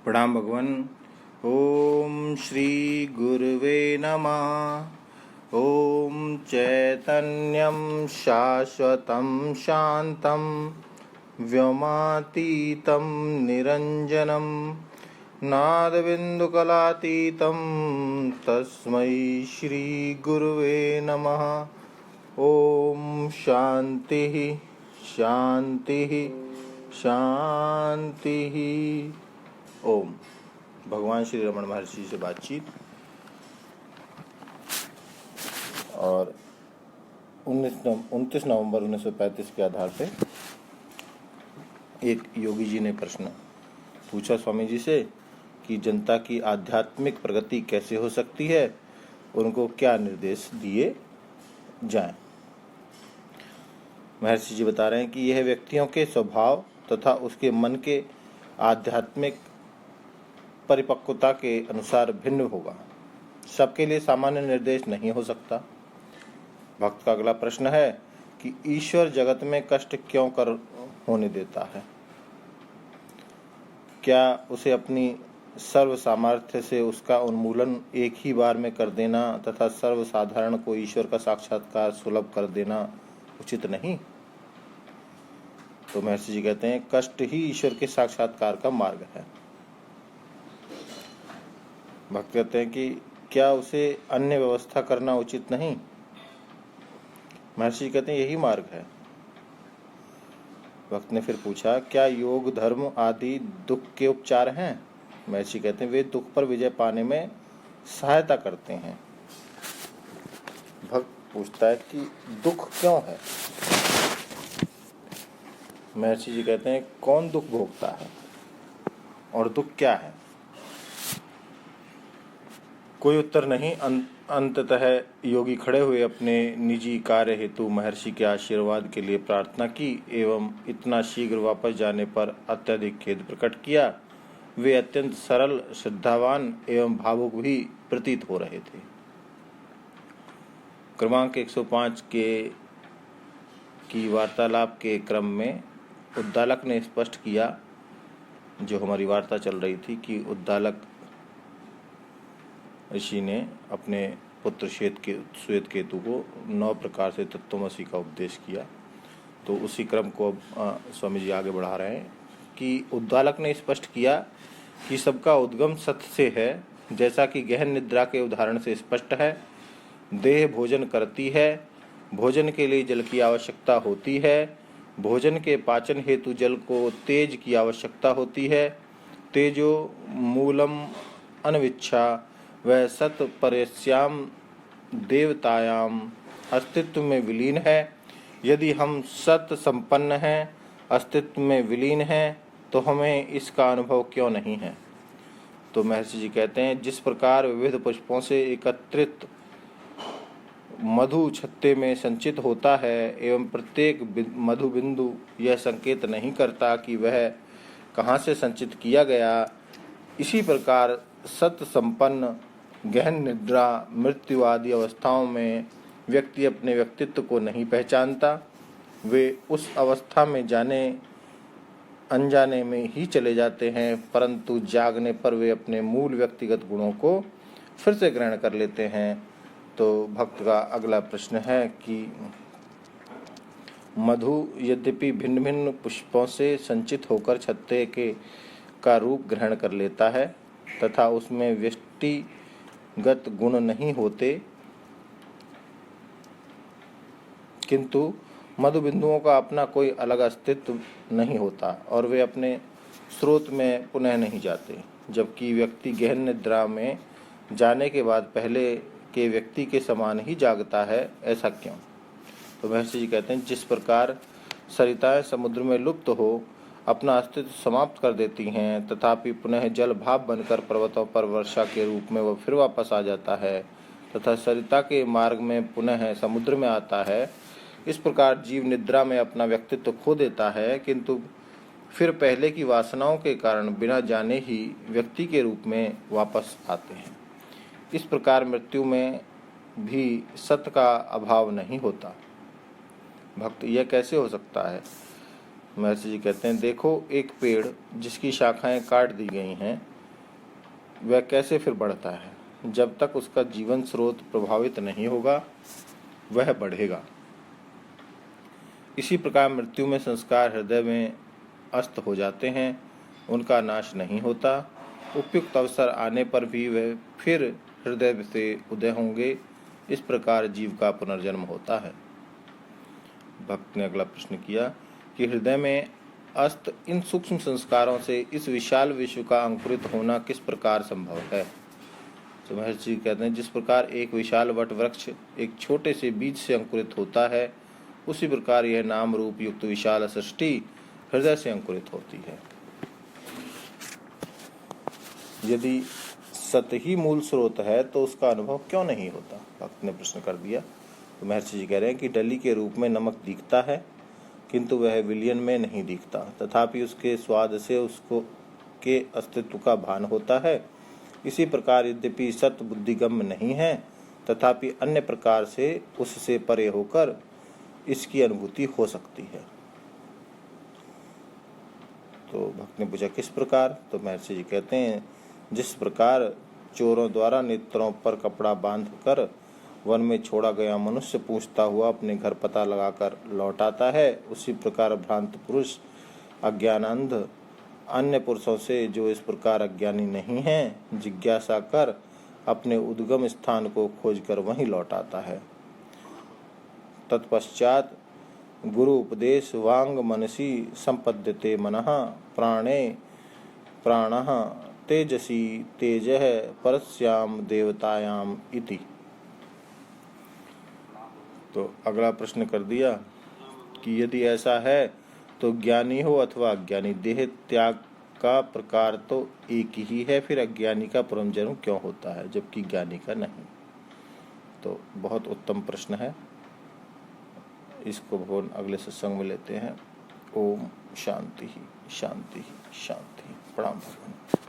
प्रणाम भगवान। ओम श्री गुरुवे नमः। ओम चैतन्यं शाश्वतं शान्तं व्योमातीतं निरञ्जनं नादबिन्दुकलातीतं तस्मै श्री गुरुवे नमः। ओम शांति शांति शांति। ओम। भगवान श्री रमण महर्षि से बातचीत। और 29 नवंबर 1935 के आधार पे एक योगी जी ने प्रश्न पूछा स्वामी जी से कि जनता की आध्यात्मिक प्रगति कैसे हो सकती है, उनको क्या निर्देश दिए जाएं। महर्षि जी बता रहे हैं कि यह व्यक्तियों के स्वभाव तथा उसके मन के आध्यात्मिक परिपक्वता के अनुसार भिन्न होगा। सबके लिए सामान्य निर्देश नहीं हो सकता। भक्त का अगला प्रश्न है कि ईश्वर जगत में कष्ट क्यों कर होने देता है? क्या उसे अपनी सर्व सामर्थ्य से उसका उन्मूलन एक ही बार में कर देना तथा सर्वसाधारण को ईश्वर का साक्षात्कार सुलभ कर देना उचित नहीं? तो महर्षि जी कहते हैं कष्ट ही ईश्वर के साक्षात्कार का मार्ग है। भक्त कहते हैं कि क्या उसे अन्य व्यवस्था करना उचित नहीं? महर्षि कहते हैं यही मार्ग है। भक्त ने फिर पूछा क्या योग धर्म आदि दुख के उपचार हैं? महर्षि कहते हैं वे दुख पर विजय पाने में सहायता करते हैं। भक्त पूछता है कि दुख क्यों है? महर्षि जी कहते हैं कौन दुख भोगता है और दुख क्या है? कोई उत्तर नहीं। अंततः योगी खड़े हुए अपने निजी कार्य हेतु महर्षि के आशीर्वाद के लिए प्रार्थना की एवं इतना शीघ्र वापस जाने पर अत्यधिक खेद प्रकट किया। वे अत्यंत सरल, श्रद्धावान एवं भावुक भी प्रतीत हो रहे थे। क्रमांक 105 की वार्तालाप के क्रम में उद्दालक ने स्पष्ट किया, जो हमारी वार्ता चल रही थी, कि उद्दालक ऋषि ने अपने पुत्र श्वेत केतु को 9 प्रकार से तत्त्वमसि का उपदेश किया। तो उसी क्रम को अब स्वामी जी आगे बढ़ा रहे हैं कि उद्दालक ने स्पष्ट किया कि सबका उद्गम सत्य से है, जैसा कि गहन निद्रा के उदाहरण से स्पष्ट है। देह भोजन करती है, भोजन के लिए जल की आवश्यकता होती है, भोजन के पाचन हेतु जल को तेज की आवश्यकता होती है। तेजो मूलम अनविच्छा वह सत परेश्याम देवतायाम अस्तित्व में विलीन है। यदि हम सत संपन्न हैं, अस्तित्व में विलीन हैं, तो हमें इसका अनुभव क्यों नहीं है? तो महर्षि जी कहते हैं जिस प्रकार विविध पुष्पों से एकत्रित मधु छत्ते में संचित होता है एवं प्रत्येक मधु बिंदु यह संकेत नहीं करता कि वह कहाँ से संचित किया गया, इसी प्रकार सत संपन्न गहन निद्रा मृत्यु आदि अवस्थाओं में व्यक्ति अपने व्यक्तित्व को नहीं पहचानता। वे उस अवस्था में जाने अनजाने में ही चले जाते हैं, परंतु जागने पर वे अपने मूल व्यक्तिगत गुणों को फिर से ग्रहण कर लेते हैं। तो भक्त का अगला प्रश्न है कि मधु यद्यपि भिन्न भिन्न पुष्पों से संचित होकर छत्ते का रूप ग्रहण कर लेता है तथा उसमें व्यष्टिगत गुण नहीं होते, किंतु मधु बिंदुओं का अपना कोई अलग अस्तित्व नहीं होता और वे अपने स्रोत में पुनः नहीं जाते, जबकि व्यक्ति गहन निद्रा में जाने के बाद पहले के व्यक्ति के समान ही जागता है, ऐसा क्यों? तो महर्षि जी कहते हैं जिस प्रकार सरिताएं समुद्र में लुप्त हो अपना अस्तित्व समाप्त कर देती हैं, तथापि पुनः जल भाप बनकर पर्वतों पर वर्षा के रूप में वह फिर वापस आ जाता है तथा सरिता के मार्ग में पुनः समुद्र में आता है, इस प्रकार जीव निद्रा में अपना व्यक्तित्व खो देता है, किंतु फिर पहले की वासनाओं के कारण बिना जाने ही व्यक्ति के रूप में वापस आते हैं। इस प्रकार मृत्यु में भी सत्य का अभाव नहीं होता। भक्त यह कैसे हो सकता है? महर्षि जी कहते हैं देखो, एक पेड़ जिसकी शाखाएं काट दी गई हैं वह कैसे फिर बढ़ता है? जब तक उसका जीवन स्रोत प्रभावित नहीं होगा वह बढ़ेगा। इसी प्रकार मृत्यु में संस्कार हृदय में अस्त हो जाते हैं, उनका नाश नहीं होता। उपयुक्त अवसर आने पर भी वह फिर हृदय से उदय होंगे। इस प्रकार जीव का पुनर्जन्म होता है। भक्त ने अगला प्रश्न किया कि हृदय में अस्त इन सूक्ष्म संस्कारों से इस विशाल विश्व का अंकुरित होना किस प्रकार संभव है? तो महर्षि कहते हैं, जिस प्रकार एक विशाल वट वृक्ष एक छोटे से बीज से अंकुरित होता है, उसी प्रकार यह नाम रूप युक्त विशाल सृष्टि हृदय से अंकुरित होती है। यदि सत ही मूल स्रोत है तो उसका अनुभव क्यों नहीं होता? भक्त ने प्रश्न कर दिया। तो महर्षि जी कह रहे हैं कि डली के रूप में नमक दिखता है, किंतु वह विलयन में नहीं दिखता, तथापि उसके स्वाद से उसको के अस्तित्व का भान होता है। इसी प्रकार यद्यपि सत बुद्धिगम्य नहीं है, तथापि अन्य प्रकार से उससे परे होकर इसकी अनुभूति हो सकती है। तो भक्त ने पूछा, किस प्रकार? तो महर्षि जी कहते हैं, जिस प्रकार चोरों द्वारा नेत्रों पर कपड़ा बांधकर वन में छोड़ा गया मनुष्य पूछता हुआ अपने घर पता लगाकर लौट आता है, उसी प्रकार भ्रांत पुरुष अज्ञानांध अन्य पुरुषों से जो इस प्रकार अज्ञानी नहीं हैं, जिज्ञासा कर अपने उद्गम स्थान को खोजकर वहीं लौट आता है। तत्पश्चात गुरु उपदेश वांग मनसी संपद्यते मनः प्राणे प्राणः तेजसी तेजः परस्याम देवतायाम इति। तो अगला प्रश्न कर दिया कि यदि ऐसा है तो ज्ञानी हो अथवा अज्ञानी, देह त्याग का प्रकार तो एक ही है, फिर अज्ञानी का पुनर्जन्म क्यों होता है जबकि ज्ञानी का नहीं? तो बहुत उत्तम प्रश्न है, इसको भगवान अगले सत्संग में लेते हैं। ओम शांति शांति शांति। प्रणाम भगवान।